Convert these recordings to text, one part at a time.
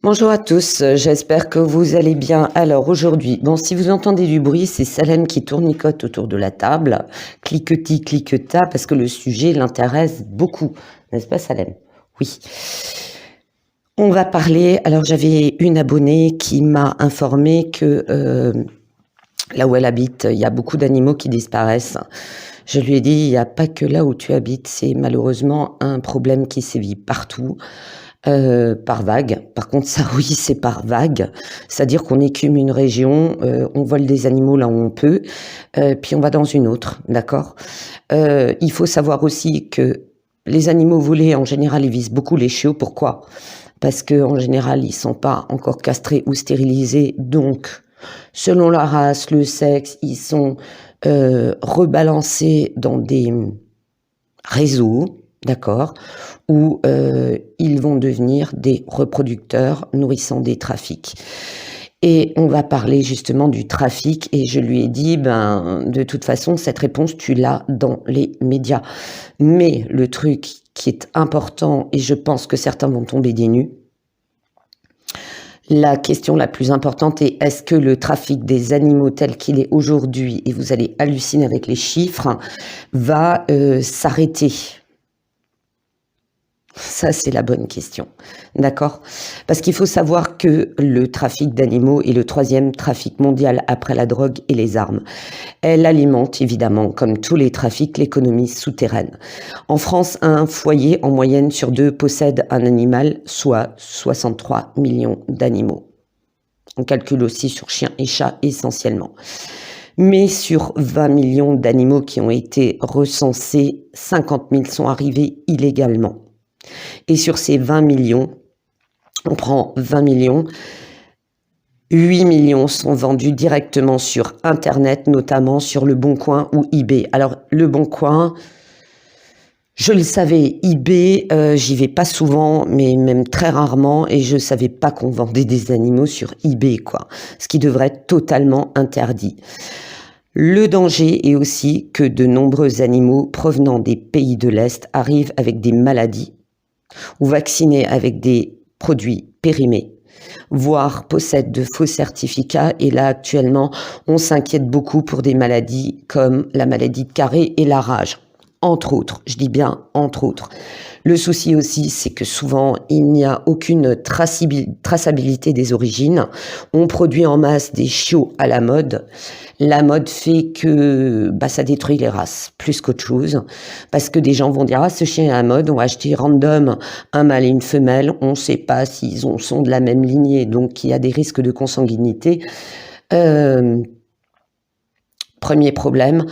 Bonjour à tous, j'espère que vous allez bien. Alors aujourd'hui, bon, si vous entendez du bruit, c'est Salem qui tournicote autour de la table, cliquetis, cliqueta, parce que le sujet l'intéresse beaucoup, n'est-ce pas Salem? Oui. On va parler, alors j'avais une abonnée qui m'a informé que là où elle habite, il y a beaucoup d'animaux qui disparaissent. Je lui ai dit, il n'y a pas que là où tu habites, c'est malheureusement un problème qui sévit partout. Par vague. Par contre, ça, oui, c'est par vague. C'est-à-dire qu'on écume une région, on vole des animaux là où on peut, puis on va dans une autre, d'accord? Il faut savoir aussi que les animaux volés, en général, ils visent beaucoup les chiots. Pourquoi? Parce qu'en général, ils sont pas encore castrés ou stérilisés, donc selon la race, le sexe, ils sont rebalancés dans des réseaux, d'accord, où ils vont devenir des reproducteurs nourrissant des trafics. Et on va parler justement du trafic, et je lui ai dit, de toute façon, cette réponse, tu l'as dans les médias. Mais le truc qui est important, et je pense que certains vont tomber des nues, la question la plus importante est, est-ce que le trafic des animaux tel qu'il est aujourd'hui, et vous allez halluciner avec les chiffres, va s'arrêter ? Ça, c'est la bonne question, d'accord? Parce qu'il faut savoir que le trafic d'animaux est le troisième trafic mondial après la drogue et les armes. Elle alimente évidemment, comme tous les trafics, l'économie souterraine. En France, un foyer en moyenne sur 2 possède un animal, soit 63 millions d'animaux. On calcule aussi sur chiens et chats essentiellement. Mais sur 20 millions d'animaux qui ont été recensés, 50 000 sont arrivés illégalement. Et sur ces 20 millions, on prend 20 millions, 8 millions sont vendus directement sur Internet, notamment sur Le Bon Coin ou eBay. Alors, Le Bon Coin, je le savais, eBay, j'y vais pas souvent, mais même très rarement, et je savais pas qu'on vendait des animaux sur eBay, quoi. Ce qui devrait être totalement interdit. Le danger est aussi que de nombreux animaux provenant des pays de l'Est arrivent avec des maladies ou vaccinés avec des produits périmés, voire possèdent de faux certificats. Et là, actuellement, on s'inquiète beaucoup pour des maladies comme la maladie de Carré et la rage, entre autres. Je dis bien entre autres. Le souci aussi, c'est que souvent, il n'y a aucune traçabilité des origines. On produit en masse des chiots à la mode. La mode fait que ça détruit les races, plus qu'autre chose. Parce que des gens vont dire, ah, ce chien est à la mode, on va acheter random un mâle et une femelle. On ne sait pas s'ils sont de la même lignée, donc il y a des risques de consanguinité. Premier problème.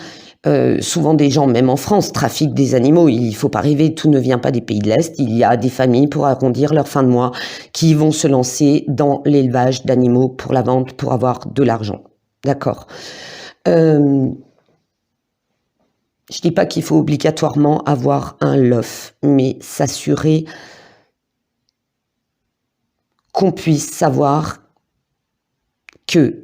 Souvent des gens, même en France, trafiquent des animaux. Il ne faut pas rêver, tout ne vient pas des pays de l'Est. Il y a des familles, pour arrondir leur fin de mois, qui vont se lancer dans l'élevage d'animaux pour la vente, pour avoir de l'argent. D'accord. Je dis pas qu'il faut obligatoirement avoir un lof, mais s'assurer qu'on puisse savoir que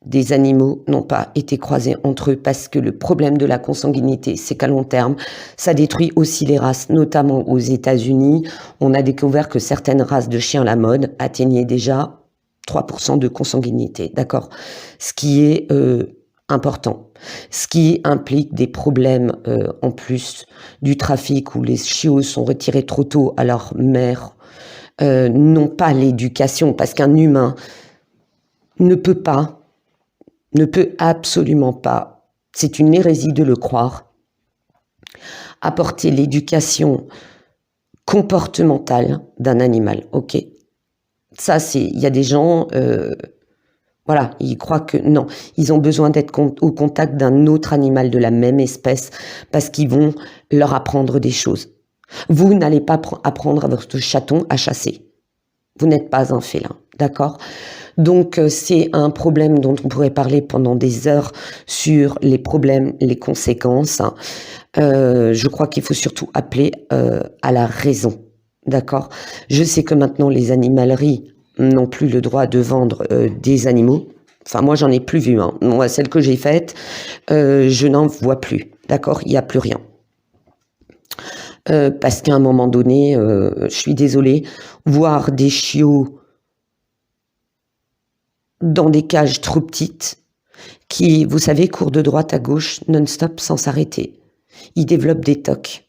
des animaux n'ont pas été croisés entre eux, parce que le problème de la consanguinité, c'est qu'à long terme, ça détruit aussi les races, notamment aux États-Unis. On a découvert que certaines races de chiens à la mode atteignaient déjà 3% de consanguinité, d'accord? Ce qui est important. Ce qui implique des problèmes en plus du trafic, où les chiots sont retirés trop tôt à leur mère, n'ont pas l'éducation, parce qu'un humain ne peut absolument pas, c'est une hérésie de le croire, apporter l'éducation comportementale d'un animal, ok? Ça, il y a des gens, voilà, ils croient que non, ils ont besoin d'être au contact d'un autre animal de la même espèce, parce qu'ils vont leur apprendre des choses. Vous n'allez pas apprendre à votre chaton à chasser. Vous n'êtes pas un félin, d'accord? Donc, c'est un problème dont on pourrait parler pendant des heures, sur les problèmes, les conséquences. Je crois qu'il faut surtout appeler à la raison, d'accord? Je sais que maintenant, les animaleries n'ont plus le droit de vendre des animaux. Enfin, moi, j'en ai plus vu. Hein. Moi, celle que j'ai faite, je n'en vois plus, d'accord? Il n'y a plus rien. Parce qu'à un moment donné, je suis désolée, voir des chiots dans des cages trop petites qui, vous savez, courent de droite à gauche non-stop sans s'arrêter. Ils développent des TOC.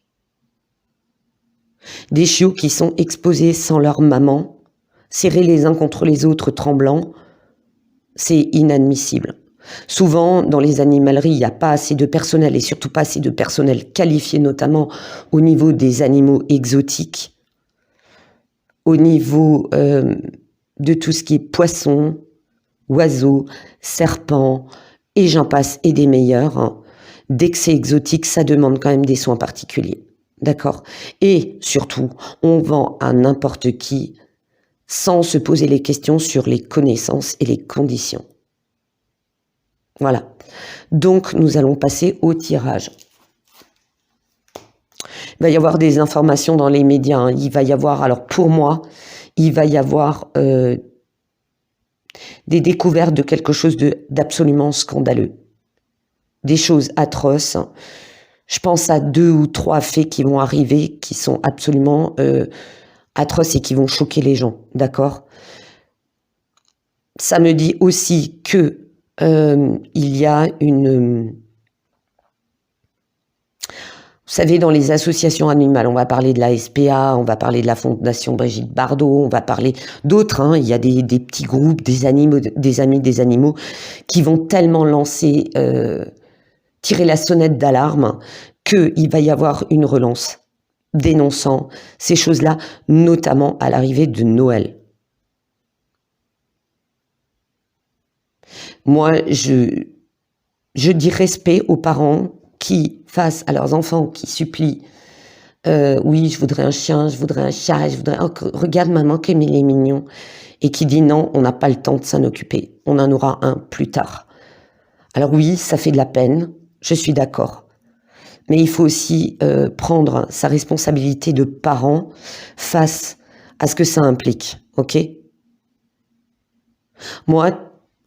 Des chiots qui sont exposés sans leur maman, serrés les uns contre les autres, tremblants, c'est inadmissible. Souvent, dans les animaleries, il n'y a pas assez de personnel et surtout pas assez de personnel qualifié, notamment au niveau des animaux exotiques, au niveau de tout ce qui est poissons, oiseaux, serpents, et j'en passe, et des meilleurs. Hein. Dès que c'est exotique, ça demande quand même des soins particuliers. D'accord ? Et surtout, on vend à n'importe qui sans se poser les questions sur les connaissances et les conditions. Voilà. Donc, nous allons passer au tirage. Il va y avoir des informations dans les médias. Hein. Il va y avoir, alors pour moi, il va y avoir des découvertes de quelque chose d'absolument scandaleux. Des choses atroces. Je pense à 2 ou 3 faits qui vont arriver, qui sont absolument atroces et qui vont choquer les gens, d'accord ? Ça me dit aussi que il y a une... Vous savez, dans les associations animales, on va parler de la SPA, on va parler de la Fondation Brigitte Bardot, on va parler d'autres. Hein, il y a des petits groupes, des animaux, des amis des animaux, qui vont tellement lancer, tirer la sonnette d'alarme, qu'il va y avoir une relance dénonçant ces choses-là, notamment à l'arrivée de Noël. Moi, je dis respect aux parents qui, face à leurs enfants, qui supplient oui, je voudrais un chien, je voudrais un chat, je voudrais... Oh, regarde maman comme il est mignon. Et qui dit non, on n'a pas le temps de s'en occuper. On en aura un plus tard. Alors oui, ça fait de la peine, je suis d'accord. Mais il faut aussi prendre sa responsabilité de parent face à ce que ça implique, ok ? Moi,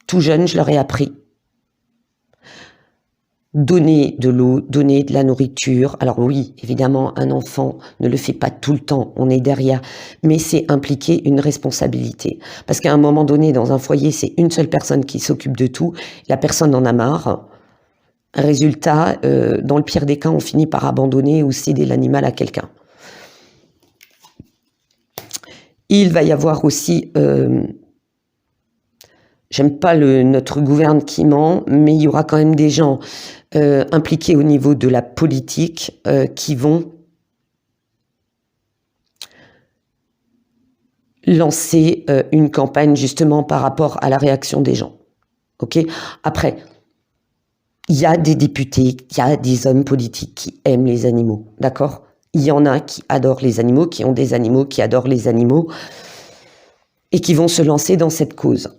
tout jeune, je leur ai appris. Donner de l'eau, donner de la nourriture. Alors oui, évidemment, un enfant ne le fait pas tout le temps, on est derrière, mais c'est impliquer une responsabilité. Parce qu'à un moment donné, dans un foyer, c'est une seule personne qui s'occupe de tout, la personne en a marre. Résultat, dans le pire des cas, on finit par abandonner ou céder l'animal à quelqu'un. Il va y avoir aussi... J'aime pas notre gouverne qui ment, mais il y aura quand même des gens impliqués au niveau de la politique qui vont lancer une campagne justement par rapport à la réaction des gens. Ok ? Après, il y a des députés, il y a des hommes politiques qui aiment les animaux, d'accord ? Il y en a qui adorent les animaux, qui ont des animaux, qui adorent les animaux et qui vont se lancer dans cette cause.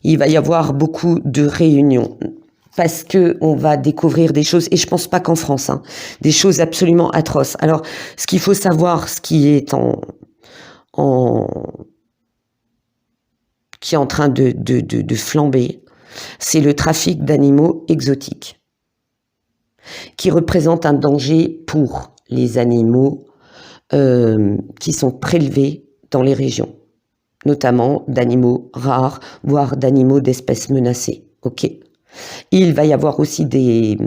Il va y avoir beaucoup de réunions parce que on va découvrir des choses, et je pense pas qu'en France, hein, des choses absolument atroces. Alors, ce qu'il faut savoir, ce qui est qui est en train de flamber, c'est le trafic d'animaux exotiques, qui représente un danger pour les animaux qui sont prélevés dans les régions, notamment d'animaux rares, voire d'animaux d'espèces menacées. Ok. Il va y avoir aussi des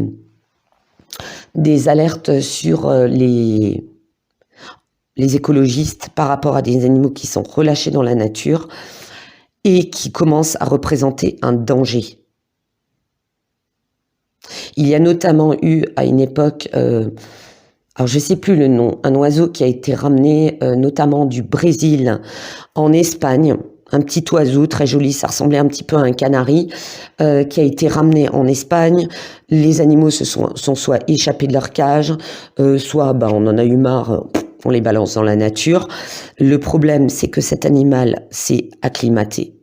alertes sur les écologistes par rapport à des animaux qui sont relâchés dans la nature et qui commencent à représenter un danger. Il y a notamment eu à une époque, alors je ne sais plus le nom, un oiseau qui a été ramené notamment du Brésil en Espagne, un petit oiseau très joli, ça ressemblait un petit peu à un canari, qui a été ramené en Espagne. Les animaux sont soit échappés de leur cage, soit on en a eu marre, on les balance dans la nature. Le problème, c'est que cet animal s'est acclimaté.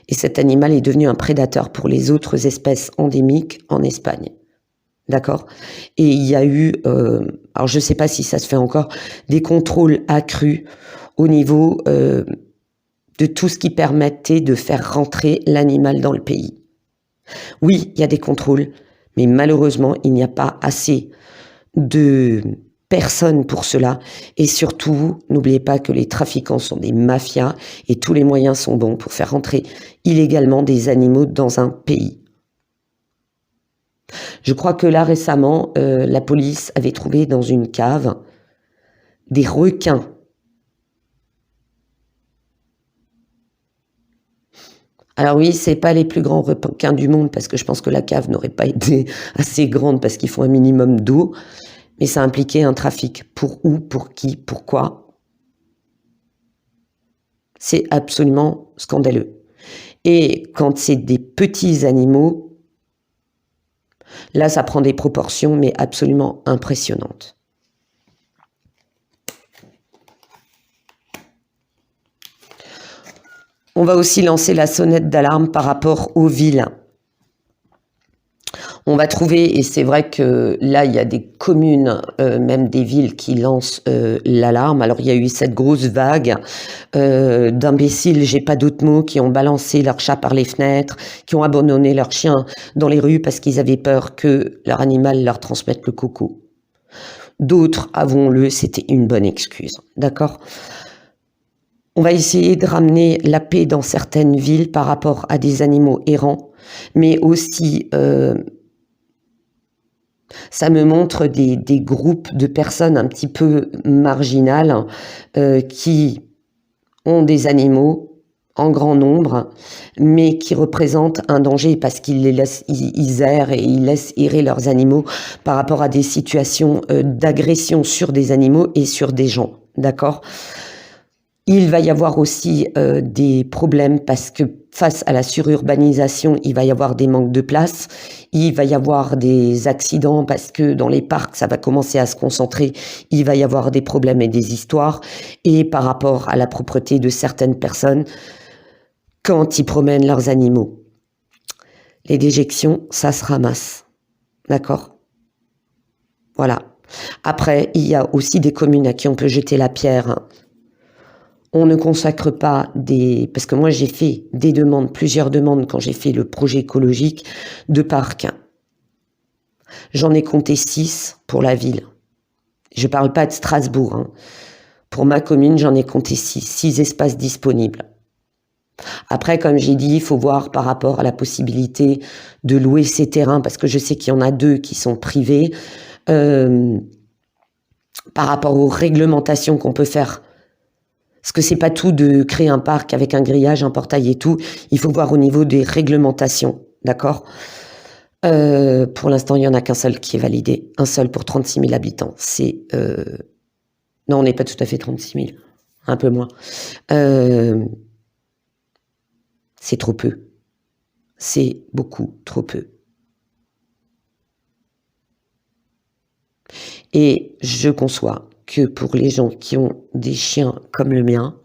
Et cet animal est devenu un prédateur pour les autres espèces endémiques en Espagne. D'accord ? Et il y a eu, alors je ne sais pas si ça se fait encore, des contrôles accrus au niveau de tout ce qui permettait de faire rentrer l'animal dans le pays. Oui, il y a des contrôles, mais malheureusement, il n'y a pas assez de personne pour cela. Et surtout, n'oubliez pas que les trafiquants sont des mafias et tous les moyens sont bons pour faire rentrer illégalement des animaux dans un pays. Je crois que là, récemment, la police avait trouvé dans une cave des requins. Alors oui, c'est pas les plus grands requins du monde parce que je pense que la cave n'aurait pas été assez grande parce qu'il faut un minimum d'eau, mais ça impliquait un trafic. Pour où, pour qui, pourquoi? C'est absolument scandaleux. Et quand c'est des petits animaux, là, ça prend des proportions, mais absolument impressionnantes. On va aussi lancer la sonnette d'alarme par rapport aux villes. On va trouver, et c'est vrai que là, il y a des communes, même des villes qui lancent l'alarme. Alors, il y a eu cette grosse vague d'imbéciles, j'ai pas d'autres mots, qui ont balancé leur chat par les fenêtres, qui ont abandonné leur chien dans les rues parce qu'ils avaient peur que leur animal leur transmette le coco. D'autres, avouons-le, c'était une bonne excuse, d'accord ? On va essayer de ramener la paix dans certaines villes par rapport à des animaux errants, mais aussi... ça me montre des groupes de personnes un petit peu marginales qui ont des animaux en grand nombre, mais qui représentent un danger parce qu'ils ils errent et ils laissent errer leurs animaux par rapport à des situations d'agression sur des animaux et sur des gens, d'accord ? Il va y avoir aussi des problèmes parce que face à la sururbanisation, il va y avoir des manques de place, il va y avoir des accidents parce que dans les parcs, ça va commencer à se concentrer, il va y avoir des problèmes et des histoires, et par rapport à la propreté de certaines personnes quand ils promènent leurs animaux. Les déjections, ça se ramasse, d'accord ? Voilà. Après, il y a aussi des communes à qui on peut jeter la pierre. On ne consacre pas des... Parce que moi, j'ai fait des demandes, plusieurs demandes quand j'ai fait le projet écologique de parc. J'en ai compté 6 pour la ville. Je parle pas de Strasbourg. Hein. Pour ma commune, j'en ai compté 6 espaces disponibles. Après, comme j'ai dit, il faut voir par rapport à la possibilité de louer ces terrains, parce que je sais qu'il y en a 2 qui sont privés, par rapport aux réglementations qu'on peut faire. Parce que c'est pas tout de créer un parc avec un grillage, un portail et tout. Il faut voir au niveau des réglementations, d'accord ? Pour l'instant, il n'y en a qu'un seul qui est validé. Un seul pour 36 000 habitants. C'est... Non, on n'est pas tout à fait 36 000. Un peu moins. C'est trop peu. C'est beaucoup trop peu. Et je conçois que pour les gens qui ont des chiens comme le mien,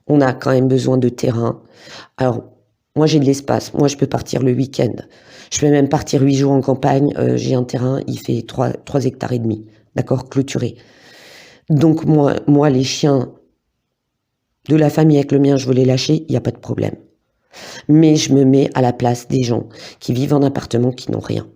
on a quand même besoin de terrain. Alors, moi j'ai de l'espace, moi je peux partir le week-end. Je peux même partir 8 jours en campagne, j'ai un terrain, il fait 3 hectares et demi, d'accord, clôturé. Donc moi les chiens de la famille avec le mien, je veux les lâcher, il n'y a pas de problème. Mais je me mets à la place des gens qui vivent en appartement, qui n'ont rien.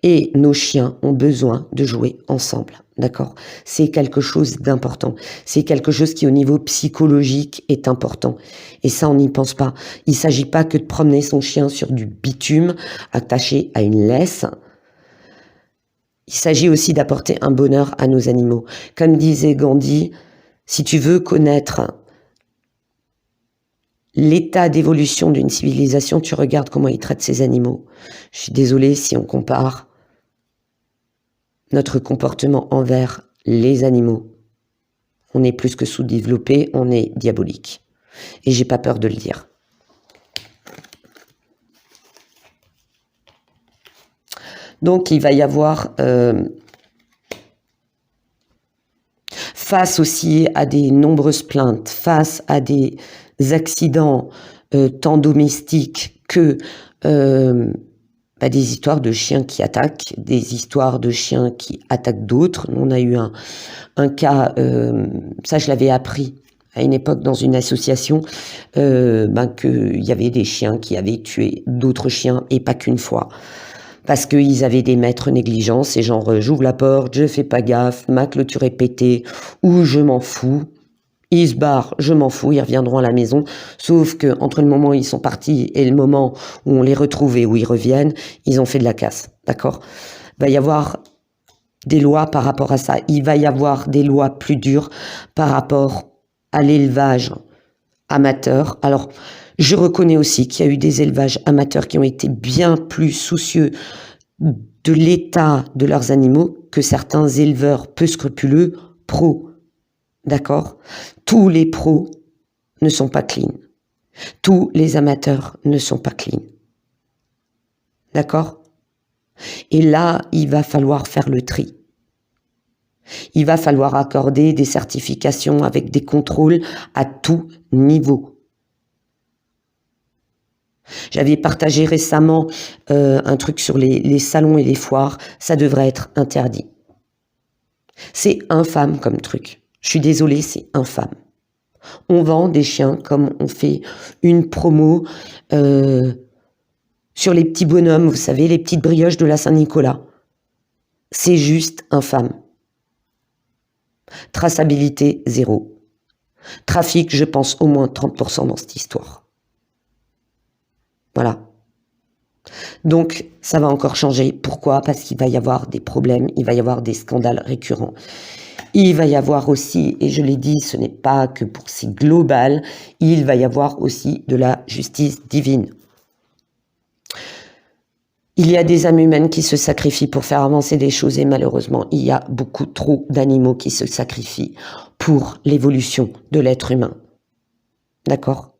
Et nos chiens ont besoin de jouer ensemble, d'accord ? C'est quelque chose d'important. C'est quelque chose qui, au niveau psychologique, est important. Et ça, on n'y pense pas. Il ne s'agit pas que de promener son chien sur du bitume attaché à une laisse. Il s'agit aussi d'apporter un bonheur à nos animaux. Comme disait Gandhi, si tu veux connaître l'état d'évolution d'une civilisation, tu regardes comment ils traitent ces animaux. Je suis désolée si on compare notre comportement envers les animaux. On est plus que sous-développé, on est diabolique. Et j'ai pas peur de le dire. Donc il va y avoir, face aussi à des nombreuses plaintes, face à des accidents tant domestiques que des histoires de chiens qui attaquent, des histoires de chiens qui attaquent d'autres. On a eu un cas, ça je l'avais appris à une époque dans une association, qu'il y avait des chiens qui avaient tué d'autres chiens et pas qu'une fois. Parce qu'ils avaient des maîtres négligents, c'est genre j'ouvre la porte, je fais pas gaffe, ma clôture est pétée, ou je m'en fous. Ils se barrent, je m'en fous, ils reviendront à la maison. Sauf que entre le moment où ils sont partis et le moment où on les retrouve et où ils reviennent, ils ont fait de la casse, d'accord? Il va y avoir des lois par rapport à ça. Il va y avoir des lois plus dures par rapport à l'élevage amateur. Alors, je reconnais aussi qu'il y a eu des élevages amateurs qui ont été bien plus soucieux de l'état de leurs animaux que certains éleveurs peu scrupuleux pros. D'accord? Tous les pros ne sont pas clean. Tous les amateurs ne sont pas clean. D'accord? Et là, il va falloir faire le tri. Il va falloir accorder des certifications avec des contrôles à tout niveau. J'avais partagé récemment un truc sur les salons et les foires. Ça devrait être interdit. C'est infâme comme truc. Je suis désolée, c'est infâme. On vend des chiens comme on fait une promo sur les petits bonhommes, vous savez, les petites brioches de la Saint-Nicolas. C'est juste infâme. Traçabilité, 0. Trafic, je pense au moins 30% dans cette histoire. Voilà. Donc, ça va encore changer. Pourquoi? Parce qu'il va y avoir des problèmes, il va y avoir des scandales récurrents. Il va y avoir aussi, et je l'ai dit, ce n'est pas que pour c'est global, il va y avoir aussi de la justice divine. Il y a des âmes humaines qui se sacrifient pour faire avancer des choses et malheureusement, il y a beaucoup trop d'animaux qui se sacrifient pour l'évolution de l'être humain. D'accord?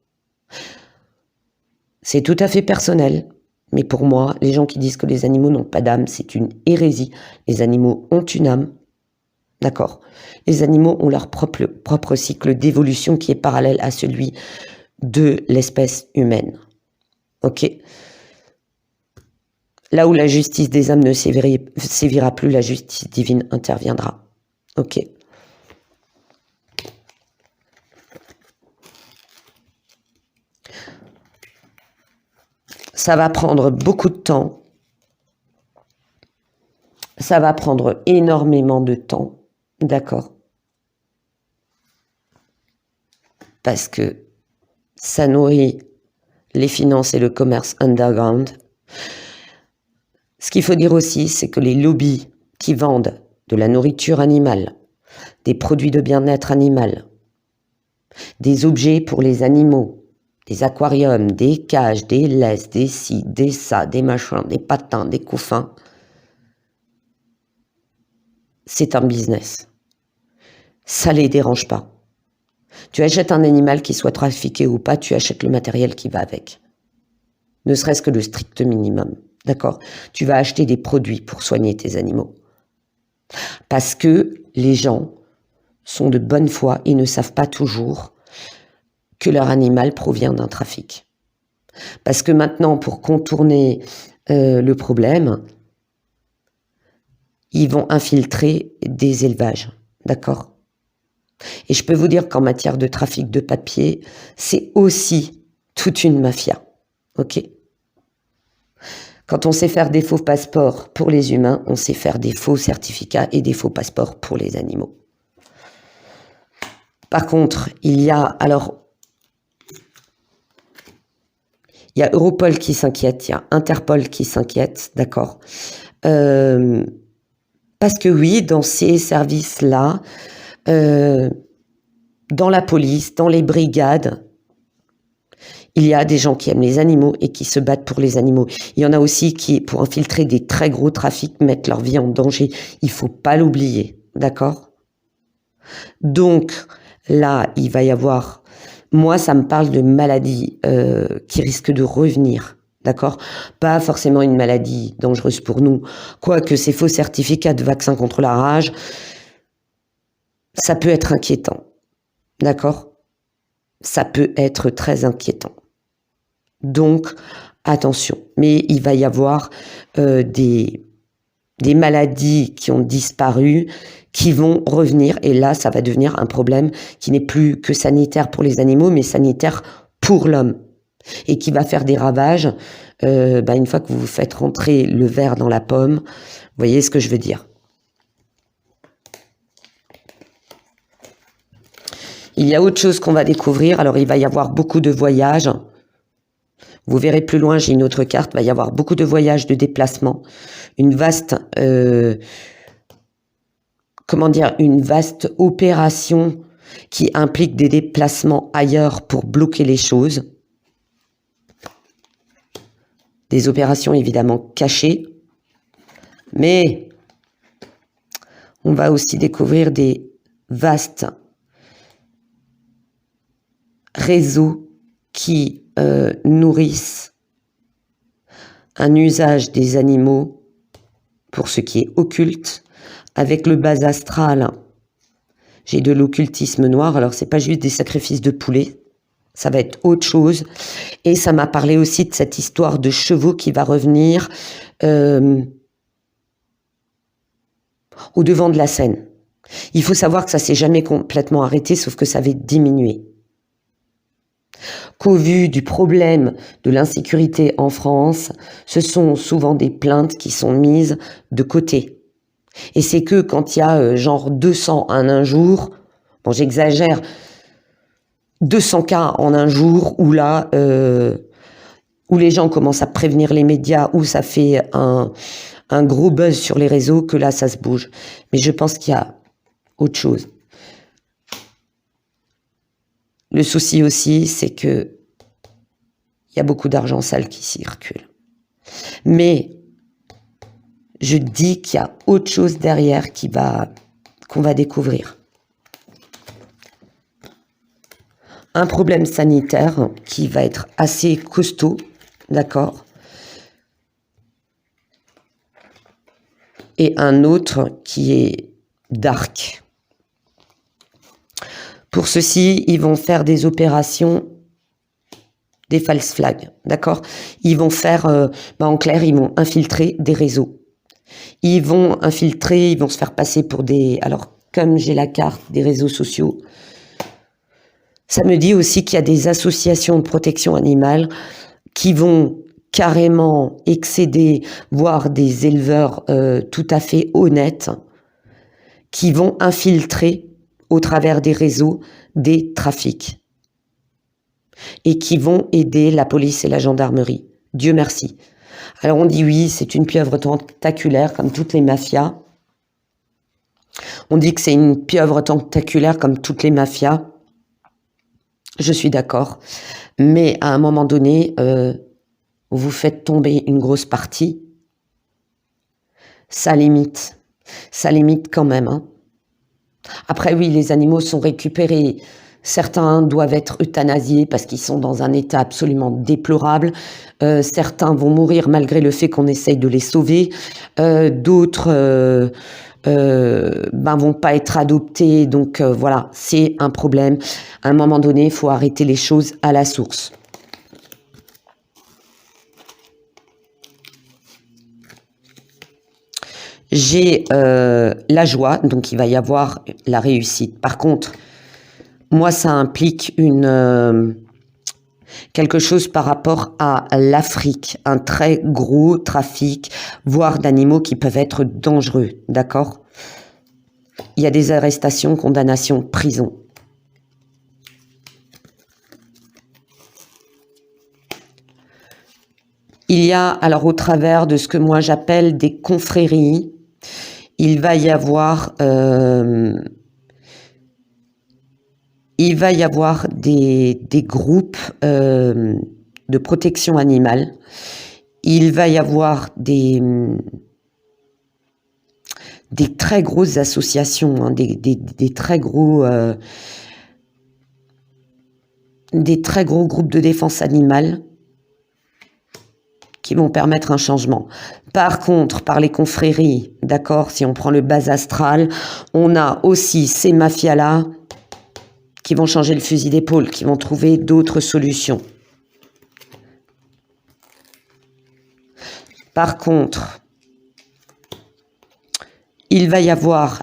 C'est tout à fait personnel, mais pour moi, les gens qui disent que les animaux n'ont pas d'âme, c'est une hérésie. Les animaux ont une âme. D'accord? Les animaux ont leur propre cycle d'évolution qui est parallèle à celui de l'espèce humaine. Ok? Là où la justice des âmes ne sévira plus, la justice divine interviendra. Ok? Ça va prendre beaucoup de temps. Ça va prendre énormément de temps. D'accord? Parce que ça nourrit les finances et le commerce underground. Ce qu'il faut dire aussi, c'est que les lobbies qui vendent de la nourriture animale, des produits de bien-être animal, des objets pour les animaux, des aquariums, des cages, des laisses, des ci, des ça, des machins, des patins, des couffins, c'est un business. Ça les dérange pas. Tu achètes un animal qui soit trafiqué ou pas, tu achètes le matériel qui va avec. Ne serait-ce que le strict minimum. D'accord? Tu vas acheter des produits pour soigner tes animaux. Parce que les gens sont de bonne foi et ne savent pas toujours que leur animal provient d'un trafic. Parce que maintenant, pour contourner le problème, ils vont infiltrer des élevages. D'accord? Et je peux vous dire qu'en matière de trafic de papier, c'est aussi toute une mafia. Ok? Quand on sait faire des faux passeports pour les humains, on sait faire des faux certificats et des faux passeports pour les animaux. Par contre, il y a Europol qui s'inquiète, il y a Interpol qui s'inquiète, d'accord? Parce que oui, dans ces services-là, dans la police, dans les brigades, il y a des gens qui aiment les animaux et qui se battent pour les animaux. Il y en a aussi qui, pour infiltrer des très gros trafics, mettent leur vie en danger. Il faut pas l'oublier, d'accord? Donc, là, il va y avoir... Moi, ça me parle de maladies qui risquent de revenir, d'accord? Pas forcément une maladie dangereuse pour nous. Quoique ces faux certificats de vaccin contre la rage, ça peut être inquiétant, d'accord? Ça peut être très inquiétant. Donc, attention. Mais il va y avoir des maladies qui ont disparu, qui vont revenir. Et là, ça va devenir un problème qui n'est plus que sanitaire pour les animaux, mais sanitaire pour l'homme. et qui va faire des ravages une fois que vous faites rentrer le ver dans la pomme. Vous voyez ce que je veux dire? Il y a autre chose qu'on va découvrir. Alors, il va y avoir beaucoup de voyages. Vous verrez plus loin, j'ai une autre carte. Il va y avoir beaucoup de voyages, de déplacements. Une vaste, une vaste opération qui implique des déplacements ailleurs pour bloquer les choses. Des opérations évidemment cachées. Mais on va aussi découvrir des vastes réseaux qui nourrissent un usage des animaux pour ce qui est occulte. Avec le bas astral, j'ai de l'occultisme noir. Alors, c'est pas juste des sacrifices de poulet, ça va être autre chose. Et ça m'a parlé aussi de cette histoire de chevaux qui va revenir au devant de la scène. Il faut savoir que ça s'est jamais complètement arrêté, sauf que ça avait diminué. Qu'au vu du problème de l'insécurité en France, ce sont souvent des plaintes qui sont mises de côté. Et c'est que quand il y a genre 200 en un jour, bon j'exagère, 200 cas en un jour, où là, où les gens commencent à prévenir les médias, où ça fait un gros buzz sur les réseaux, que là ça se bouge. Mais je pense qu'il y a autre chose. Le souci aussi, c'est que il y a beaucoup d'argent sale qui circule. Mais je dis qu'il y a autre chose derrière qu'on va découvrir. Un problème sanitaire qui va être assez costaud, d'accord? Et un autre qui est dark. Pour ceci, ils vont faire des opérations, des false flags, d'accord? Ils vont faire, en clair, ils vont infiltrer des réseaux. Ils vont infiltrer, ils vont se faire passer pour des... Alors, comme j'ai la carte des réseaux sociaux, ça me dit aussi qu'il y a des associations de protection animale qui vont carrément excéder, voire des éleveurs tout à fait honnêtes, qui vont infiltrer au travers des réseaux, des trafics. Et qui vont aider la police et la gendarmerie. Dieu merci. Alors on dit oui, c'est une pieuvre tentaculaire comme toutes les mafias. On dit que c'est une pieuvre tentaculaire comme toutes les mafias. Je suis d'accord. Mais à un moment donné, vous faites tomber une grosse partie. Ça limite. Ça limite quand même, hein. Après, oui, les animaux sont récupérés. Certains doivent être euthanasiés parce qu'ils sont dans un état absolument déplorable. Certains vont mourir malgré le fait qu'on essaye de les sauver. D'autres vont pas être adoptés. Donc voilà, c'est un problème. À un moment donné, il faut arrêter les choses à la source. J'ai la joie, donc il va y avoir la réussite. Par contre, moi, ça implique quelque chose par rapport à l'Afrique, un très gros trafic, voire d'animaux qui peuvent être dangereux, d'accord? Il y a des arrestations, condamnations, prison. Il y a, alors au travers de ce que moi j'appelle des confréries, il va y avoir des groupes de protection animale. Il va y avoir des très grosses associations, hein, des très gros groupes de défense animale qui vont permettre un changement. Par contre, par les confréries, d'accord, si on prend le bas astral, on a aussi ces mafias-là qui vont changer le fusil d'épaule, qui vont trouver d'autres solutions. Par contre, Il va y avoir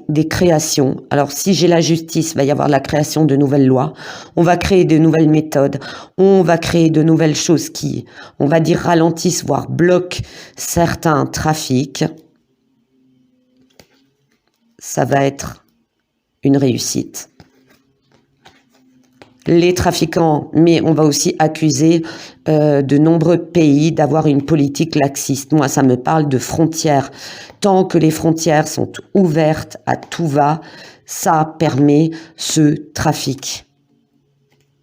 des créations. Alors, si j'ai la justice, il va y avoir la création de nouvelles lois. On va créer de nouvelles méthodes. On va créer de nouvelles choses qui, on va dire, ralentissent, voire bloquent certains trafics. Ça va être une réussite. Les trafiquants, mais on va aussi accuser de nombreux pays d'avoir une politique laxiste. Moi, ça me parle de frontières. Tant que les frontières sont ouvertes à tout va, ça permet ce trafic.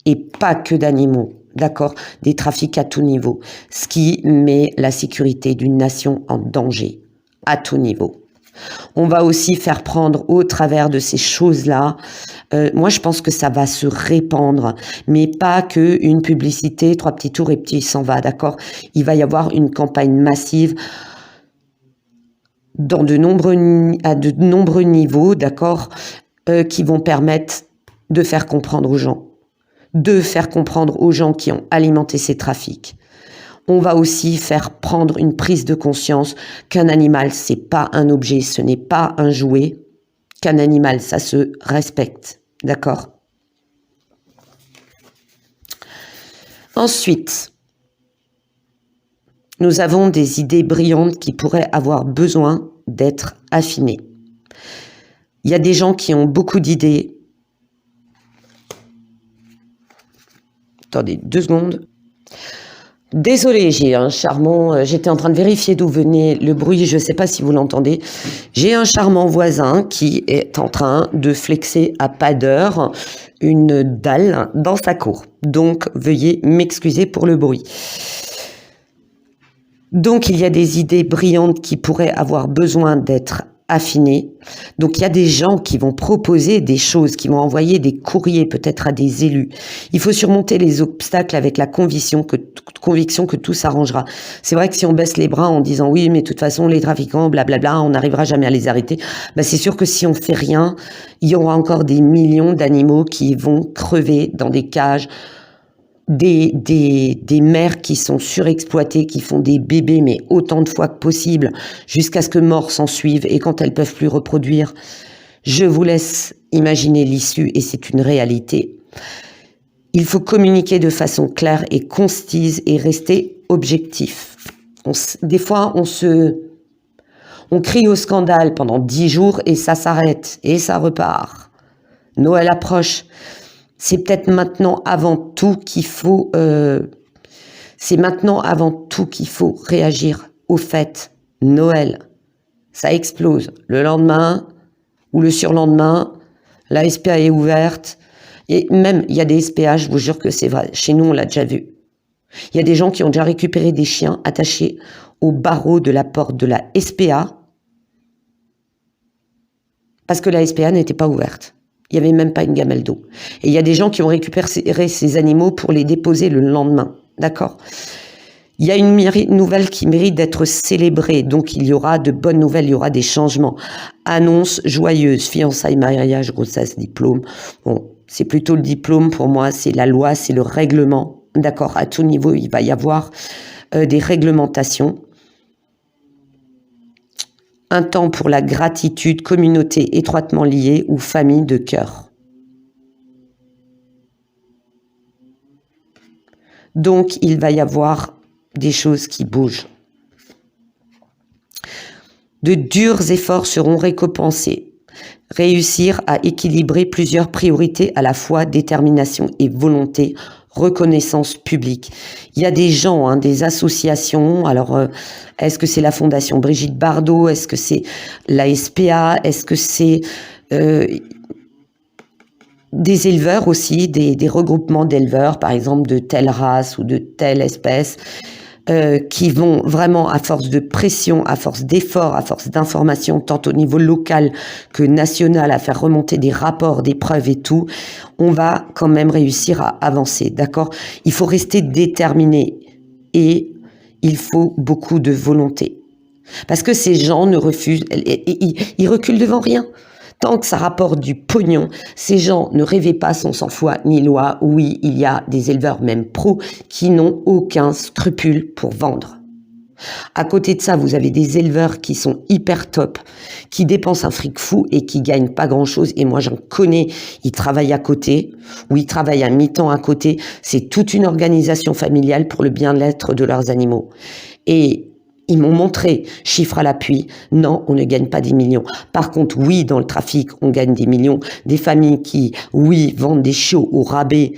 Et pas que d'animaux, d'accord? Des trafics à tout niveau. Ce qui met la sécurité d'une nation en danger, à tout niveau. On va aussi faire prendre au travers de ces choses-là. Moi, je pense que ça va se répandre, mais pas que une publicité, 3 petits tours et puis il s'en va, d'accord? Il va y avoir une campagne massive à de nombreux niveaux, d'accord, qui vont permettre de faire comprendre aux gens, qui ont alimenté ces trafics. On va aussi faire prendre une prise de conscience qu'un animal, c'est pas un objet, ce n'est pas un jouet, qu'un animal, ça se respecte, d'accord? Ensuite, nous avons des idées brillantes qui pourraient avoir besoin d'être affinées. Il y a des gens qui ont beaucoup d'idées. Attendez 2 secondes. Désolée, j'ai un charmant, j'étais en train de vérifier d'où venait le bruit, je ne sais pas si vous l'entendez. J'ai un charmant voisin qui est en train de flexer à pas d'heure une dalle dans sa cour. Donc, veuillez m'excuser pour le bruit. Donc, il y a des idées brillantes qui pourraient avoir besoin d'être affinées. Donc, il y a des gens qui vont proposer des choses, qui vont envoyer des courriers peut-être à des élus. Il faut surmonter les obstacles avec la conviction que tout s'arrangera. C'est vrai que si on baisse les bras en disant oui, mais de toute façon, les trafiquants, blablabla, on n'arrivera jamais à les arrêter, bah, c'est sûr que si on fait rien, il y aura encore des millions d'animaux qui vont crever dans des cages, des mères qui sont surexploitées, qui font des bébés, mais autant de fois que possible, jusqu'à ce que mort s'en suive, et quand elles peuvent plus reproduire, je vous laisse imaginer l'issue, et c'est une réalité. Il faut communiquer de façon claire et concise, et rester objectif. Des fois, on crie au scandale pendant 10 jours, et ça s'arrête, et ça repart. Noël approche. C'est peut-être maintenant avant tout qu'il faut, réagir au fait. Noël, ça explose. Le lendemain ou le surlendemain, la SPA est ouverte. Et même, il y a des SPA, je vous jure que c'est vrai. Chez nous, on l'a déjà vu. Il y a des gens qui ont déjà récupéré des chiens attachés au barreau de la porte de la SPA parce que la SPA n'était pas ouverte. Il n'y avait même pas une gamelle d'eau. Et il y a des gens qui ont récupéré ces animaux pour les déposer le lendemain. D'accord ? Il y a une nouvelle qui mérite d'être célébrée. Donc, il y aura de bonnes nouvelles, il y aura des changements. Annonces joyeuses, fiançailles, mariage, grossesse, diplôme. Bon, c'est plutôt le diplôme pour moi, c'est la loi, c'est le règlement. D'accord ? À tout niveau, il va y avoir des réglementations. Un temps pour la gratitude, communauté étroitement liée ou famille de cœur. Donc, il va y avoir des choses qui bougent. De durs efforts seront récompensés. Réussir à équilibrer plusieurs priorités à la fois, détermination et volonté, reconnaissance publique. Il y a des gens, des associations, alors est-ce que c'est la Fondation Brigitte Bardot, est-ce que c'est la SPA, est-ce que c'est des éleveurs aussi, des regroupements d'éleveurs, par exemple de telle race ou de telle espèce, qui vont vraiment, à force de pression, à force d'efforts, à force d'informations, tant au niveau local que national, à faire remonter des rapports, des preuves et tout, on va quand même réussir à avancer, d'accord ? Il faut rester déterminé et il faut beaucoup de volonté. Parce que ces gens ne refusent, ils reculent devant rien. Tant que ça rapporte du pognon, ces gens ne rêvaient pas sans foi ni loi. Oui, il y a des éleveurs, même pros, qui n'ont aucun scrupule pour vendre. À côté de ça, vous avez des éleveurs qui sont hyper top, qui dépensent un fric fou et qui gagnent pas grand-chose. Et moi, j'en connais, ils travaillent à côté, ou ils travaillent à mi-temps à côté. C'est toute une organisation familiale pour le bien-être de leurs animaux. Et ils m'ont montré, chiffres à l'appui, non, on ne gagne pas des millions. Par contre, oui, dans le trafic, on gagne des millions. Des familles qui, oui, vendent des chiots au rabais,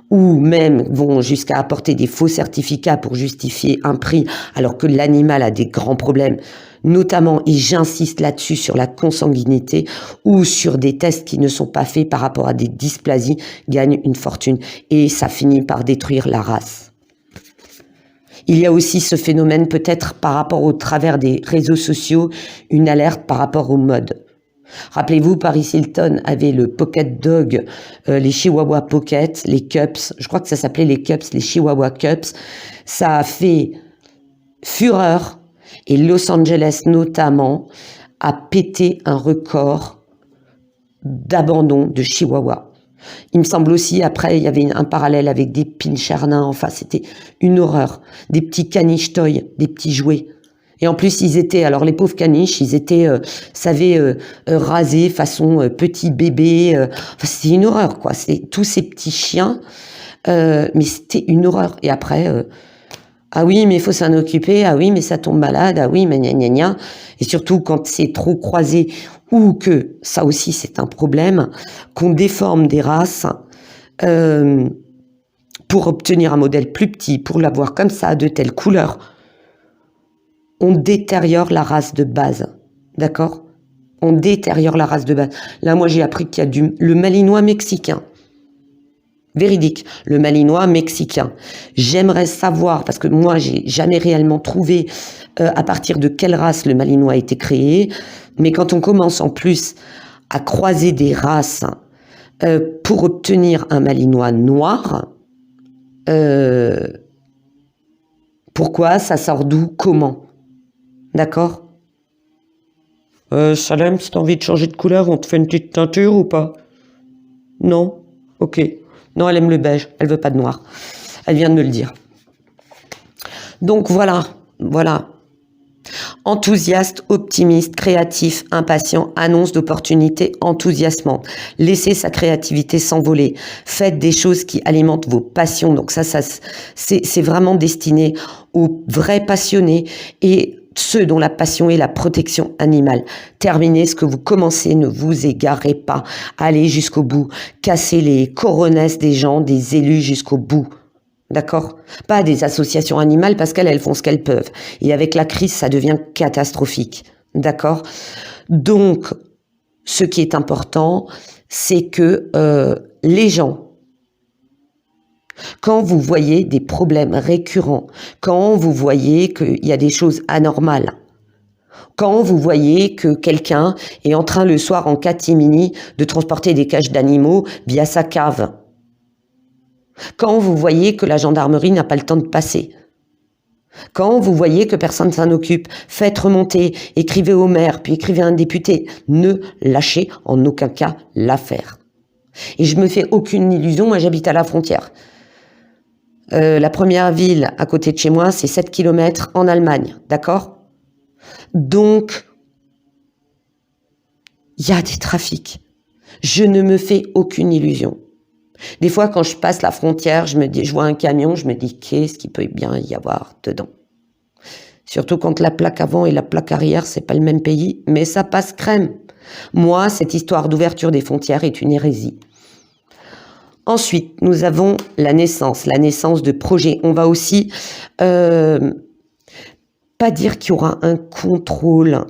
ou même vont jusqu'à apporter des faux certificats pour justifier un prix, alors que l'animal a des grands problèmes, notamment, et j'insiste là-dessus, sur la consanguinité, ou sur des tests qui ne sont pas faits par rapport à des dysplasies, gagnent une fortune. Et ça finit par détruire la race. Il y a aussi ce phénomène, peut-être par rapport au travers des réseaux sociaux, une alerte par rapport aux modes. Rappelez-vous, Paris Hilton avait le Pocket Dog, les Chihuahua Pocket, les Cups, je crois que ça s'appelait les Cups, les Chihuahua Cups. Ça a fait fureur et Los Angeles notamment a pété un record d'abandon de Chihuahua. Il me semble aussi, après, il y avait un parallèle avec des Pinscher nains, enfin, c'était une horreur. Des petits caniches toy, des petits jouets. Et en plus, ils étaient, alors les pauvres caniches, ils étaient, rasés façon petit bébé. Enfin, c'était une horreur, quoi. C'est tous ces petits chiens, mais c'était une horreur. Et après, ah oui, mais il faut s'en occuper. Ah oui, mais ça tombe malade. Ah oui, mais gna gna gna. Et surtout quand c'est trop croisé, ou que, ça aussi c'est un problème, qu'on déforme des races pour obtenir un modèle plus petit, pour l'avoir comme ça, de telle couleur. On détériore la race de base. D'accord? On détériore la race de base. Là, moi, j'ai appris qu'il y a le malinois mexicain. Véridique, le malinois mexicain. J'aimerais savoir, parce que moi, j'ai jamais réellement trouvé à partir de quelle race le malinois a été créé, mais quand on commence en plus à croiser des races pour obtenir un malinois noir, pourquoi? Ça sort d'où? Comment? D'accord? Salem, si t'as envie de changer de couleur, on te fait une petite teinture ou pas? Non? Ok. Non, elle aime le beige, elle veut pas de noir. Elle vient de me le dire. Donc voilà. Enthousiaste, optimiste, créatif, impatient, annonce d'opportunités enthousiasmantes. Laissez sa créativité s'envoler. Faites des choses qui alimentent vos passions. Donc ça c'est vraiment destiné aux vrais passionnés et ceux dont la passion est la protection animale. Terminez ce que vous commencez, ne vous égarez pas. Allez jusqu'au bout. Cassez les coronesses des gens, des élus jusqu'au bout. D'accord? Pas des associations animales parce qu'elles font ce qu'elles peuvent. Et avec la crise, ça devient catastrophique. D'accord? Donc, ce qui est important, c'est que les gens, quand vous voyez des problèmes récurrents, quand vous voyez qu'il y a des choses anormales, quand vous voyez que quelqu'un est en train le soir en catimini de transporter des cages d'animaux via sa cave, quand vous voyez que la gendarmerie n'a pas le temps de passer, quand vous voyez que personne ne s'en occupe, faites remonter, écrivez au maire, puis écrivez à un député. Ne lâchez en aucun cas l'affaire. Et je me fais aucune illusion, moi j'habite à la frontière. La première ville à côté de chez moi, c'est 7 km en Allemagne, d'accord? Donc, il y a des trafics. Je ne me fais aucune illusion. Des fois, quand je passe la frontière, je vois un camion, je me dis, qu'est-ce qu'il peut bien y avoir dedans? Surtout quand la plaque avant et la plaque arrière, c'est pas le même pays, mais ça passe crème. Moi, cette histoire d'ouverture des frontières est une hérésie. Ensuite, nous avons la naissance de projets. On va aussi pas dire qu'il y aura un contrôle,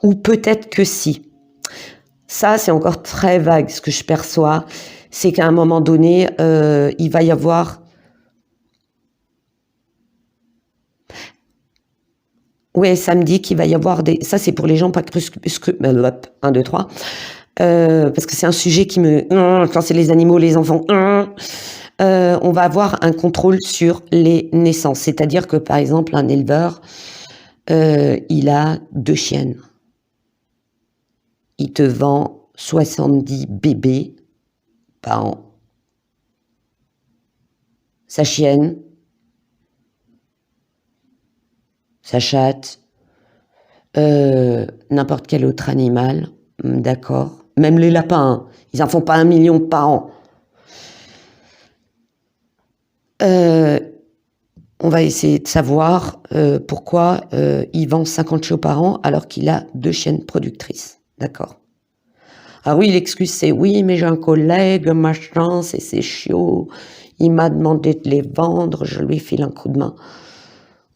ou peut-être que si. Ça, c'est encore très vague. Ce que je perçois, c'est qu'à un moment donné, il va y avoir... Ouais, ça me dit qu'il va y avoir des... Ça, c'est pour les gens pas scrupuleux. 1, 2, 3. Parce que c'est un sujet qui me... Quand c'est les animaux, les enfants... on va avoir un contrôle sur les naissances. C'est-à-dire que, par exemple, un éleveur, il a 2 chiennes. Il te vend 70 bébés par an. Sa chienne, sa chatte, n'importe quel autre animal, d'accord. Même les lapins, hein, ils en font pas 1 million par an. On va essayer de savoir pourquoi il vend 50 chiots par an alors qu'il a 2 chiennes productrices, d'accord. Ah oui, l'excuse c'est oui, mais j'ai un collègue, machin, c'est ses chiots, il m'a demandé de les vendre, je lui file un coup de main.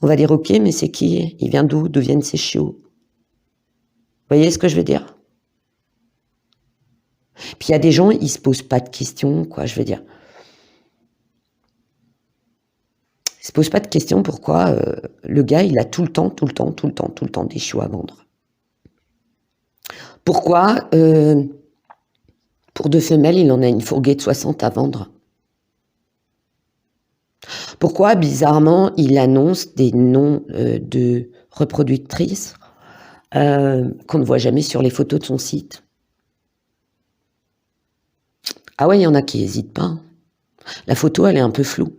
On va dire ok, mais c'est qui? Il vient d'où? D'où viennent ces chiots? Vous voyez ce que je veux dire? Puis il y a des gens, ils se posent pas de questions, quoi, je veux dire. Ils se posent pas de questions pourquoi le gars, il a tout le temps des chiots à vendre. Pourquoi pour 2 femelles, il en a une fourguée de 60 à vendre? Pourquoi, bizarrement, il annonce des noms de reproductrices qu'on ne voit jamais sur les photos de son site? Ah ouais, il y en a qui n'hésitent pas. La photo, elle est un peu floue.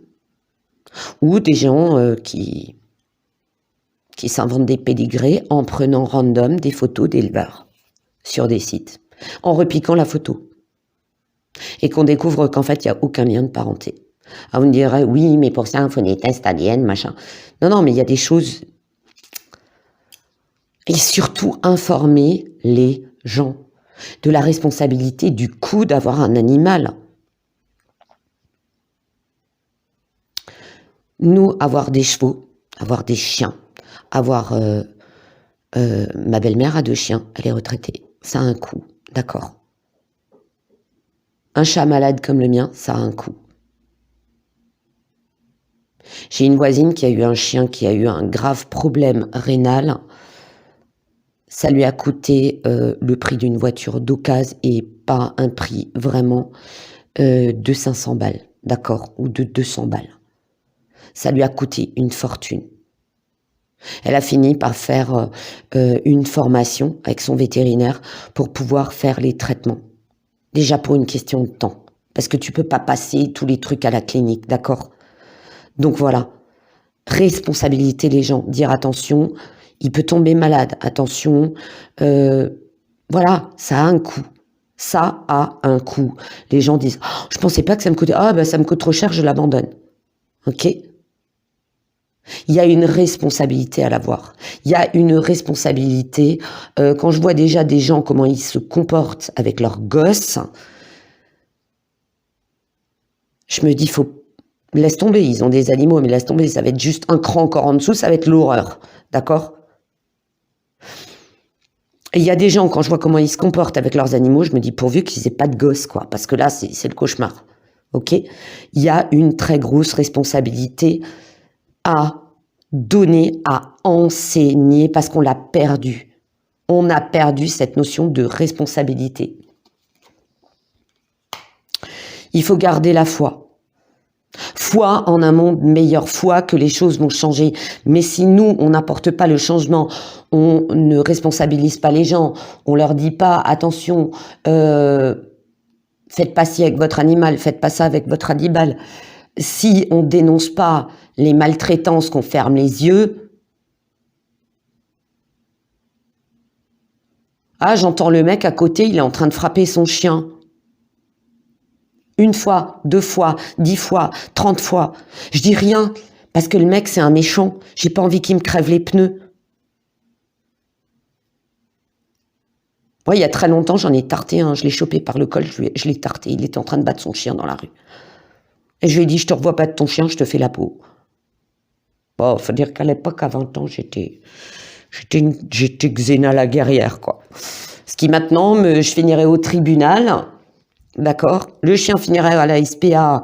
Ou des gens qui s'inventent des pédigrés en prenant random des photos d'éleveurs sur des sites, en repiquant la photo. Et qu'on découvre qu'en fait, il n'y a aucun lien de parenté. Ah, on me dirait, oui, mais pour ça, il faut des tests ADN, machin. Non, mais il y a des choses... Et surtout, informer les gens de la responsabilité du coût d'avoir un animal. Nous, avoir des chevaux, avoir des chiens, avoir... ma belle-mère a 2 chiens, elle est retraitée. Ça a un coût, d'accord. Un chat malade comme le mien, ça a un coût. J'ai une voisine qui a eu un chien qui a eu un grave problème rénal. Ça lui a coûté le prix d'une voiture d'occasion et pas un prix vraiment de 500 balles, d'accord, ou de 200 balles. Ça lui a coûté une fortune. Elle a fini par faire une formation avec son vétérinaire pour pouvoir faire les traitements. Déjà pour une question de temps, parce que tu peux pas passer tous les trucs à la clinique, d'accord? Donc voilà, responsabiliser les gens, dire attention, il peut tomber malade, attention, voilà, ça a un coût. Ça a un coût. Les gens disent, oh, je pensais pas que ça me coûtait, ah ben ça me coûte trop cher, je l'abandonne. Ok? Il y a une responsabilité à l'avoir. Il y a une responsabilité. Quand je vois déjà des gens, comment ils se comportent avec leurs gosses, je me dis, laisse tomber, ils ont des animaux, mais laisse tomber, ça va être juste un cran encore en dessous, ça va être l'horreur. D'accord? Et il y a des gens, quand je vois comment ils se comportent avec leurs animaux, je me dis, pourvu qu'ils aient pas de gosses, quoi. Parce que là, c'est le cauchemar. Ok? Il y a une très grosse responsabilité à donner, à enseigner, parce qu'on l'a perdu. On a perdu cette notion de responsabilité. Il faut garder la foi. Foi en un monde meilleur, foi que les choses vont changer. Mais si nous, on n'apporte pas le changement, on ne responsabilise pas les gens, on leur dit pas, attention, faites pas ci avec votre animal, faites pas ça avec votre animal. Si on dénonce pas les maltraitances, qu'on ferme les yeux, ah, j'entends le mec à côté, il est en train de frapper son chien. 1 fois, 2 fois, 10 fois, 30 fois. Je dis rien, parce que le mec, c'est un méchant. J'ai pas envie qu'il me crève les pneus. Moi, il y a très longtemps, j'en ai tarté un. Je l'ai chopé par le col, je l'ai tarté. Il était en train de battre son chien dans la rue. Et je lui ai dit, je te revois pas de ton chien, je te fais la peau. Bon, faut dire qu'à l'époque, à 20 ans, j'étais Xena la guerrière, quoi. Ce qui maintenant, je finirais au tribunal, d'accord? Le chien finirait à la SPA,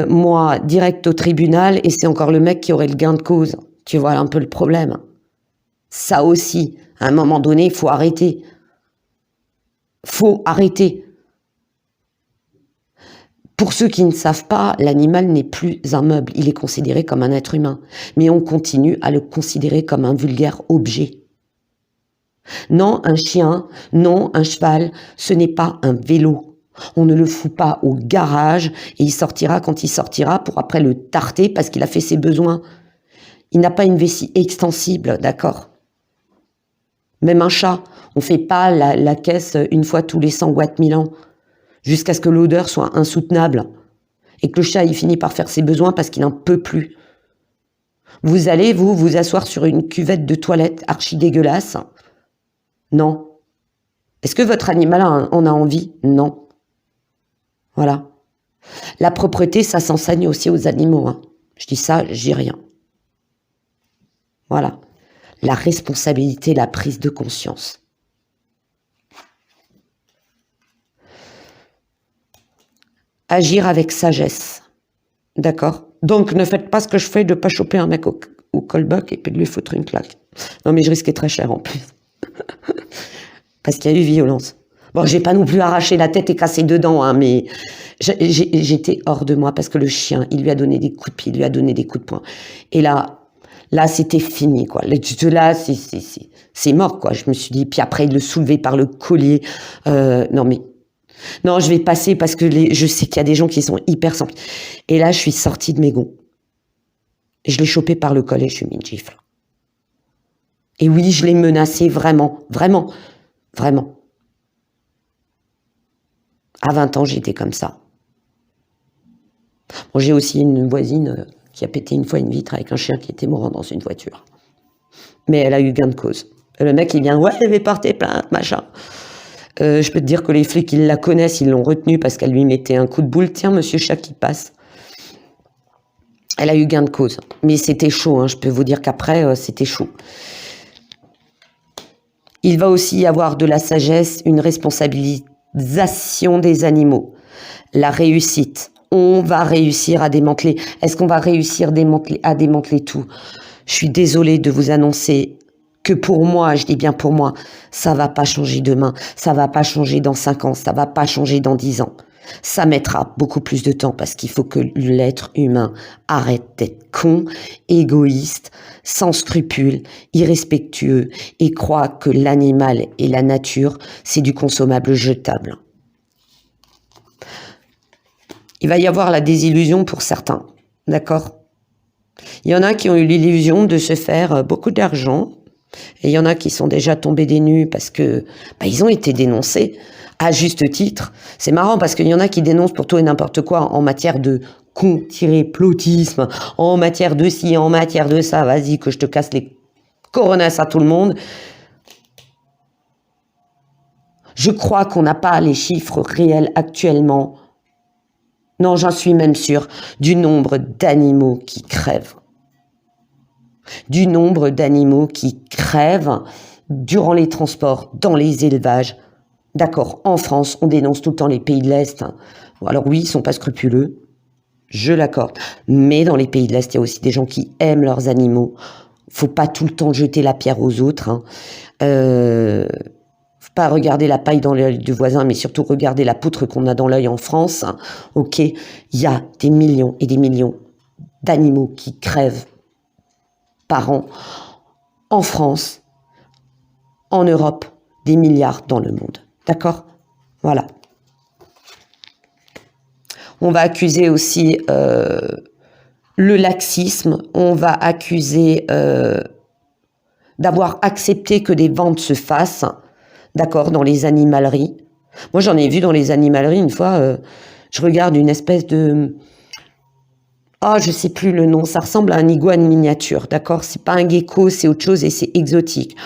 moi, direct au tribunal, et c'est encore le mec qui aurait le gain de cause. Tu vois un peu le problème. Ça aussi, à un moment donné, il faut arrêter. Faut arrêter. Pour ceux qui ne savent pas, l'animal n'est plus un meuble, il est considéré comme un être humain. Mais on continue à le considérer comme un vulgaire objet. Non, un chien, non, un cheval, ce n'est pas un vélo. On ne le fout pas au garage et il sortira quand il sortira pour après le tarter parce qu'il a fait ses besoins. Il n'a pas une vessie extensible, d'accord? Même un chat, on fait pas la caisse une fois tous les 100 watts 1000 ans, jusqu'à ce que l'odeur soit insoutenable, et que le chat, il finit par faire ses besoins parce qu'il n'en peut plus. Vous allez, vous asseoir sur une cuvette de toilette archi dégueulasse? Non. Est-ce que votre animal en a envie? Non. Voilà. La propreté, ça s'enseigne aussi aux animaux, hein. Je dis ça, je dis rien. Voilà. La responsabilité, la prise de conscience. Agir avec sagesse. D'accord? Donc, ne faites pas ce que je fais de pas choper un mec au callback et puis de lui foutre une claque. Non, mais je risquais très cher en plus. Parce qu'il y a eu violence. Bon, j'ai pas non plus arraché la tête et cassé dedans, hein, mais j'étais hors de moi parce que le chien, il lui a donné des coups de pied, il lui a donné des coups de poing. Et là, c'était fini, quoi. Là, c'est mort, quoi. Je me suis dit, puis après, il le soulevait par le collier. Non, je vais passer parce que je sais qu'il y a des gens qui sont hyper simples. Et là, je suis sortie de mes gonds. Je l'ai chopé par le collet, je lui ai mis une gifle. Et oui, je l'ai menacé vraiment, vraiment, vraiment. À 20 ans, j'étais comme ça. Bon, j'ai aussi une voisine qui a pété une fois une vitre avec un chien qui était mourant dans une voiture. Mais elle a eu gain de cause. Le mec, il vient, ouais, elle avait porté plainte, machin. Je peux te dire que les flics, ils la connaissent, ils l'ont retenue parce qu'elle lui mettait un coup de boule. Tiens, monsieur chat qui passe. Elle a eu gain de cause. Mais c'était chaud, hein. Je peux vous dire qu'après, c'était chaud. Il va aussi y avoir de la sagesse, une responsabilisation des animaux. La réussite. On va réussir à démanteler. Est-ce qu'on va réussir à démanteler tout? Je suis désolée de vous annoncer que pour moi, je dis bien pour moi, ça va pas changer demain, ça va pas changer dans 5 ans, ça va pas changer dans 10 ans. Ça mettra beaucoup plus de temps parce qu'il faut que l'être humain arrête d'être con, égoïste, sans scrupules, irrespectueux et croit que l'animal et la nature, c'est du consommable jetable. Il va y avoir la désillusion pour certains, d'accord? Il y en a qui ont eu l'illusion de se faire beaucoup d'argent, et il y en a qui sont déjà tombés des nues parce que ils ont été dénoncés à juste titre. C'est marrant parce qu'il y en a qui dénoncent pour tout et n'importe quoi en matière de con-plotisme, en matière de ci, en matière de ça. Vas-y que je te casse les coronasses à tout le monde. Je crois qu'on n'a pas les chiffres réels actuellement. Non, j'en suis même sûre, du nombre d'animaux qui crèvent. Du nombre d'animaux qui crèvent durant les transports, dans les élevages. D'accord, en France, on dénonce tout le temps les pays de l'Est. Alors oui, ils sont pas scrupuleux, je l'accorde. Mais dans les pays de l'Est, il y a aussi des gens qui aiment leurs animaux. Faut pas tout le temps jeter la pierre aux autres. Faut pas regarder la paille dans l'œil du voisin, mais surtout regarder la poutre qu'on a dans l'œil en France. Ok, il y a des millions et des millions d'animaux qui crèvent par an en France, en Europe, des milliards dans le monde. D'accord? Voilà. On va accuser aussi le laxisme. On va accuser d'avoir accepté que des ventes se fassent, d'accord, dans les animaleries. Moi, j'en ai vu dans les animaleries une fois. Je regarde une espèce de... je sais plus le nom. Ça ressemble à un iguane miniature, d'accord? C'est pas un gecko, c'est autre chose et c'est exotique.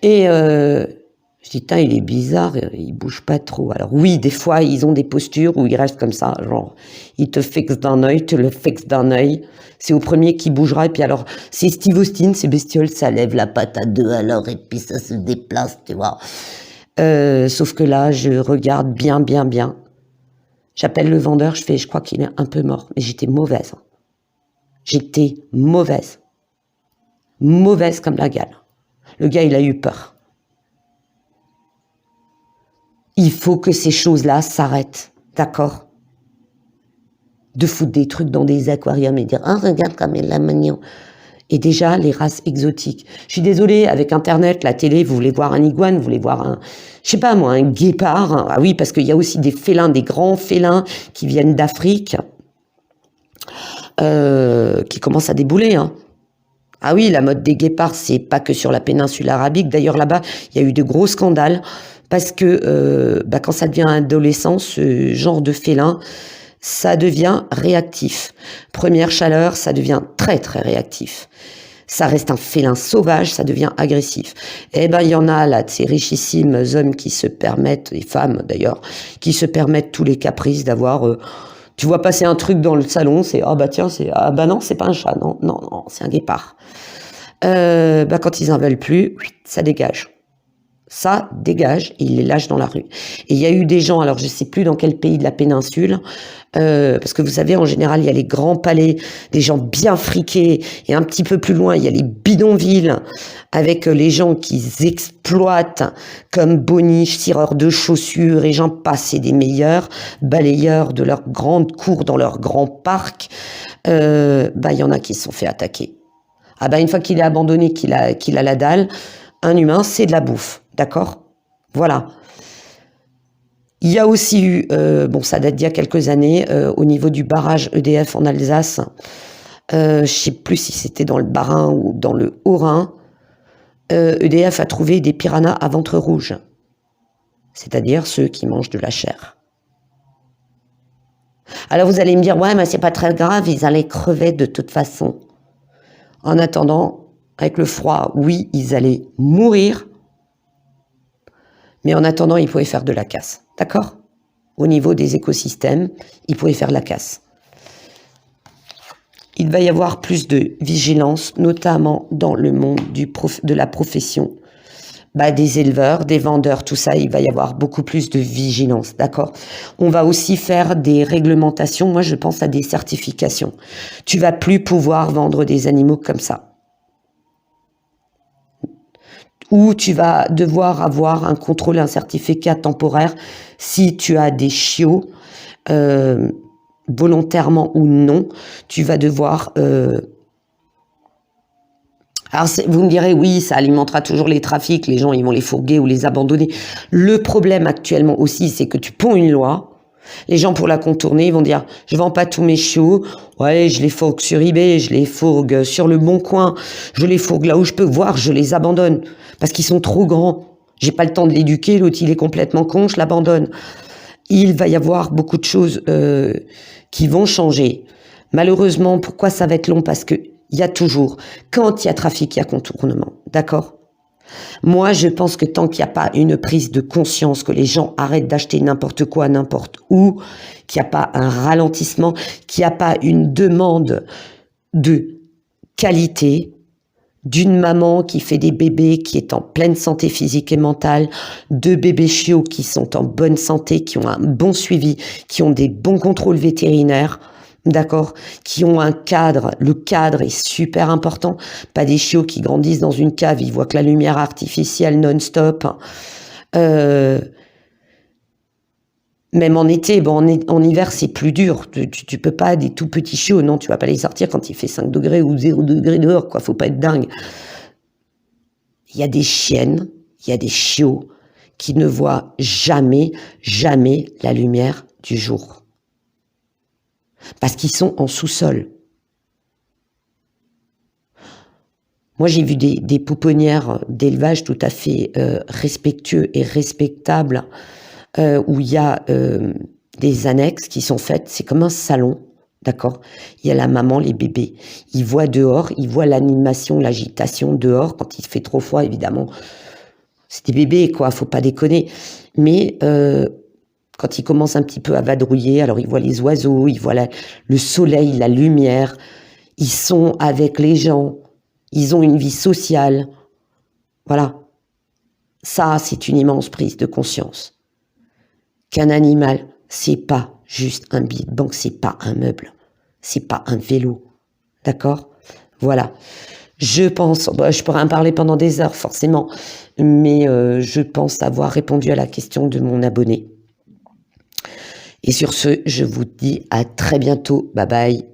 Et je dis, il est bizarre, il bouge pas trop. Alors oui, des fois, ils ont des postures où ils restent comme ça, genre, ils te fixent d'un œil, te le fixent d'un œil. C'est au premier qui bougera. Et puis alors, c'est Steve Austin, ces bestioles, ça lève la patte à deux alors, et puis ça se déplace, tu vois. Sauf que là, je regarde bien. J'appelle le vendeur, je crois qu'il est un peu mort. Mais j'étais mauvaise. J'étais mauvaise. Mauvaise comme la gale. Le gars, il a eu peur. Il faut que ces choses-là s'arrêtent, d'accord? De foutre des trucs dans des aquariums et dire « Ah, regarde comme elle a mignon ». Et déjà, les races exotiques. Je suis désolée, avec Internet, la télé, vous voulez voir un iguane, vous voulez voir un, je sais pas moi, un guépard. Ah oui, parce qu'il y a aussi des félins, des grands félins qui viennent d'Afrique, qui commencent à débouler, hein. Ah oui, la mode des guépards, c'est pas que sur la péninsule arabique. D'ailleurs, là-bas, il y a eu de gros scandales parce que quand ça devient adolescent, ce genre de félin, ça devient réactif. Première chaleur, ça devient très très réactif. Ça reste un félin sauvage, ça devient agressif. Eh ben, il y en a là, de ces richissimes hommes qui se permettent, et femmes d'ailleurs, qui se permettent tous les caprices d'avoir... tu vois passer un truc dans le salon, c'est ah bah tiens, c'est ah bah non, c'est pas un chat, non, non, non, c'est un guépard. Quand ils en veulent plus, ça dégage. Ça dégage et ils les lâchent dans la rue. Et il y a eu des gens, alors je sais plus dans quel pays de la péninsule, parce que vous savez, en général, il y a les grands palais, des gens bien friqués, et un petit peu plus loin, il y a les bidonvilles, avec les gens qui exploitent comme boniches, cireurs de chaussures, et j'en passe, c'est des meilleurs balayeurs de leurs grandes cours dans leurs grands parcs. Il y en a qui se sont fait attaquer. Ah une fois qu'il est abandonné, qu'il a la dalle, un humain, c'est de la bouffe, d'accord? Voilà. Il y a aussi eu, ça date d'il y a quelques années, au niveau du barrage EDF en Alsace, je sais plus si c'était dans le Bas-Rhin ou dans le Haut-Rhin, EDF a trouvé des piranhas à ventre rouge, c'est-à-dire ceux qui mangent de la chair. Alors vous allez me dire, ouais, mais c'est pas très grave, ils allaient crever de toute façon. En attendant, avec le froid, oui, ils allaient mourir, mais en attendant, ils pouvaient faire de la casse, d'accord? Au niveau des écosystèmes, ils pouvaient faire la casse. Il va y avoir plus de vigilance, notamment dans le monde de la profession. Des éleveurs, des vendeurs, tout ça, il va y avoir beaucoup plus de vigilance, d'accord? On va aussi faire des réglementations, moi je pense à des certifications. Tu vas plus pouvoir vendre des animaux comme ça. Ou tu vas devoir avoir un contrôle, un certificat temporaire si tu as des chiots, volontairement ou non, tu vas devoir... Alors vous me direz, oui, ça alimentera toujours les trafics, les gens ils vont les fourguer ou les abandonner. Le problème actuellement aussi, c'est que tu ponds une loi, les gens pour la contourner, ils vont dire, je vends pas tous mes chiots, ouais, je les fourgue sur eBay, je les fourgue sur le Bon Coin, je les fourgue là où je peux, voir, je les abandonne, parce qu'ils sont trop grands. J'ai pas le temps de l'éduquer, l'autre il est complètement con, je l'abandonne. Il va y avoir beaucoup de choses qui vont changer. Malheureusement, pourquoi ça va être long? Parce que il y a toujours, quand il y a trafic, il y a contournement, d'accord? Moi, je pense que tant qu'il n'y a pas une prise de conscience, que les gens arrêtent d'acheter n'importe quoi, n'importe où, qu'il n'y a pas un ralentissement, qu'il n'y a pas une demande de qualité, d'une maman qui fait des bébés, qui est en pleine santé physique et mentale, de bébés chiots qui sont en bonne santé, qui ont un bon suivi, qui ont des bons contrôles vétérinaires, d'accord, qui ont un cadre. Le cadre est super important. Pas des chiots qui grandissent dans une cave, ils voient que la lumière artificielle non-stop. Même en été, en hiver, c'est plus dur. Tu peux pas, des tout petits chiots, non, tu vas pas les sortir quand il fait 5 degrés ou 0 degrés dehors, quoi. Faut pas être dingue. Il y a des chiennes, il y a des chiots qui ne voient jamais, jamais la lumière du jour. Parce qu'ils sont en sous-sol. Moi, j'ai vu des pouponnières d'élevage tout à fait respectueux et respectables, où il y a des annexes qui sont faites, c'est comme un salon, d'accord? Il y a la maman, les bébés. Ils voient dehors, ils voient l'animation, l'agitation dehors. Quand il fait trop froid, évidemment, c'est des bébés, quoi, faut pas déconner. Mais quand ils commencent un petit peu à vadrouiller, alors ils voient les oiseaux, ils voient le soleil, la lumière, ils sont avec les gens, ils ont une vie sociale. Voilà. Ça, c'est une immense prise de conscience. Qu'un animal, c'est pas juste un billet de banque, c'est pas un meuble, c'est pas un vélo. D'accord? Voilà. Je pense, je pourrais en parler pendant des heures forcément, mais je pense avoir répondu à la question de mon abonné. Et sur ce, je vous dis à très bientôt. Bye bye.